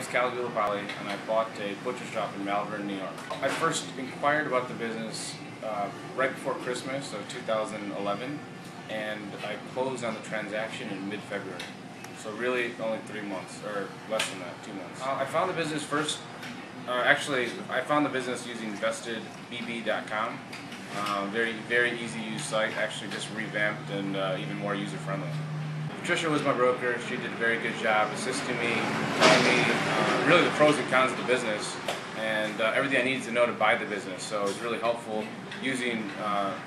is Calvulopoli, and I bought a butcher shop in Malverne, New York. I first inquired about the business right before Christmas of 2011, and I closed on the transaction in mid-February. So really only 3 months, or less than that, 2 months. I found the business first, I found the business using vestedbb.com. Very easy to use site, actually just revamped and even more user-friendly. Patricia was my broker. She did a very good job assisting me, telling me really the pros and cons of the business and everything I needed to know to buy the business. So it was really helpful using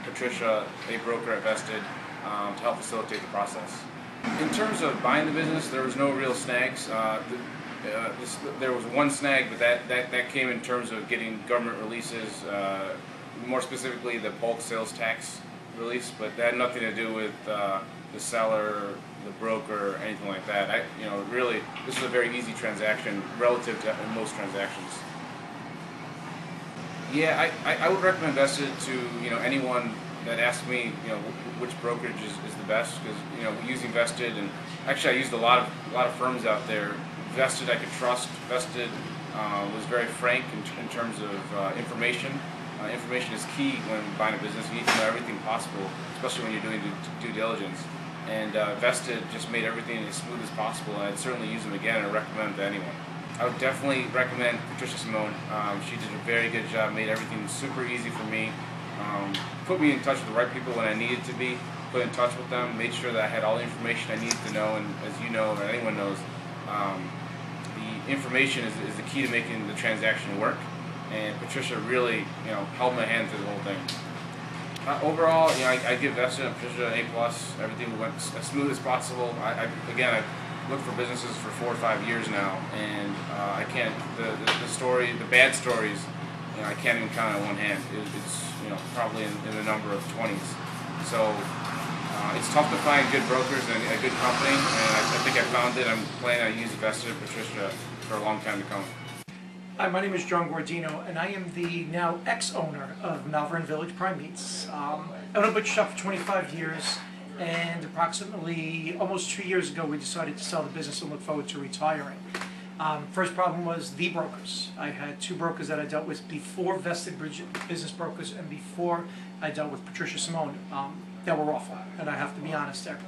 Patricia, a broker at Vested, to help facilitate the process. In terms of buying the business, there was no real snags. There was one snag, but that came in terms of getting government releases, more specifically the bulk sales tax release, but that had nothing to do with the seller, the broker, or anything like that. Really, this is a very easy transaction relative to most transactions. Yeah, I would recommend Vested to anyone that asks me which brokerage is the best, because using Vested, and actually I used a lot of firms out there. Vested I could trust. Vested was very frank in terms of information. Information is key when buying a business. You need to know everything possible, especially when you're doing due diligence. And Vested just made everything as smooth as possible, and I'd certainly use them again and recommend them to anyone. I would definitely recommend Patricia Simone. She did a very good job, made everything super easy for me, put me in touch with the right people when I needed to be, put in touch with them, made sure that I had all the information I needed to know, and as you know, or anyone knows, the information is the key to making the transaction work, and Patricia really held my hand through the whole thing. Overall, I give Vested and Patricia an A+. Everything went as smooth as possible. I've looked for businesses for 4 or 5 years now, and I can't. The bad stories, I can't even count on one hand. It's probably in the number of 20s. So it's tough to find good brokers and a good company, and I think I found it. I'm planning on using Vested and Patricia for a long time to come. Hi, my name is John Gordino, and I am the now ex-owner of Malverne Village Prime Meats. I owned a butcher shop for 25 years, and approximately almost 2 years ago we decided to sell the business and look forward to retiring. First problem was the brokers. I had 2 brokers that I dealt with before Vested Business Brokers and before I dealt with Patricia Simone that were awful, and I have to be honest there.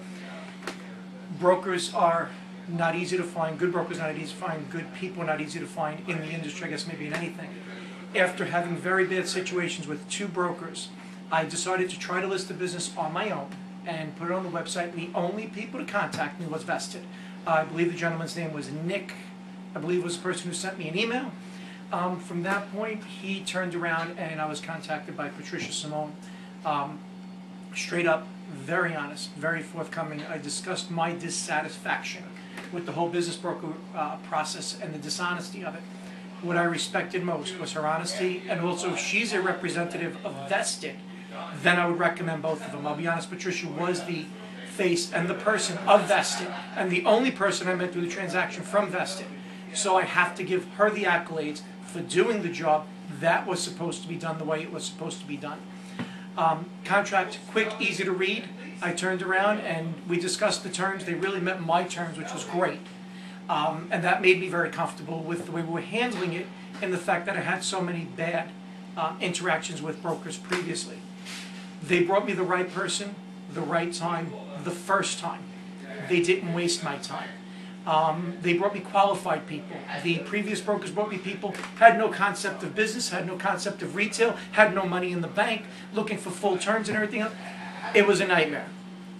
Brokers are not easy to find. Good brokers not easy to find. Good people not easy to find in the industry, I guess maybe in anything. After having very bad situations with 2 brokers, I decided to try to list the business on my own and put it on the website. The only people to contact me was Vested. I believe the gentleman's name was Nick. I believe was the person who sent me an email. From that point, he turned around and I was contacted by Patricia Simone. Straight up, very honest, very forthcoming. I discussed my dissatisfaction with the whole business broker process and the dishonesty of it. What I respected most was her honesty, and also if she's a representative of Vested, then I would recommend both of them. I'll be honest, Patricia was the face and the person of Vested, and the only person I met through the transaction from Vested. So I have to give her the accolades for doing the job that was supposed to be done the way it was supposed to be done. Contract, quick, easy to read. I turned around and we discussed the terms. They really met my terms, which was great. And that made me very comfortable with the way we were handling it and the fact that I had so many bad interactions with brokers previously. They brought me the right person, the right time, the first time. They didn't waste my time. They brought me qualified people. The previous brokers brought me people had no concept of business, had no concept of retail, had no money in the bank, looking for full turns and everything else. It was a nightmare.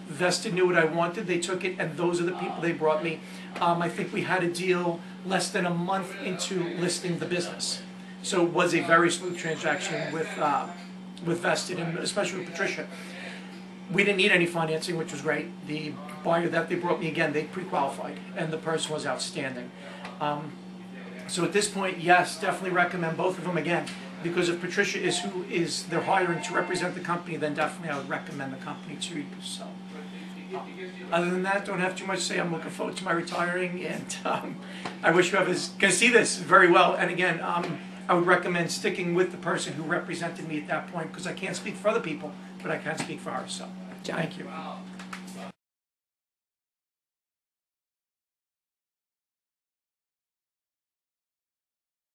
Vested knew what I wanted. They took it, and those are the people they brought me. I think we had a deal less than a month into listing the business. So it was a very smooth transaction with Vested, and especially with Patricia. We didn't need any financing, which was great. The buyer that they brought me, again, they pre-qualified, and the person was outstanding. So at this point, yes, definitely recommend both of them again, because if Patricia is who they're hiring to represent the company, then definitely I would recommend the company to you. So, other than that, don't have too much to say. I'm looking forward to my retiring, and I wish whoever's going to see this very well. And again, I would recommend sticking with the person who represented me at that point, because I can't speak for other people, but I can speak for her. So, thank you.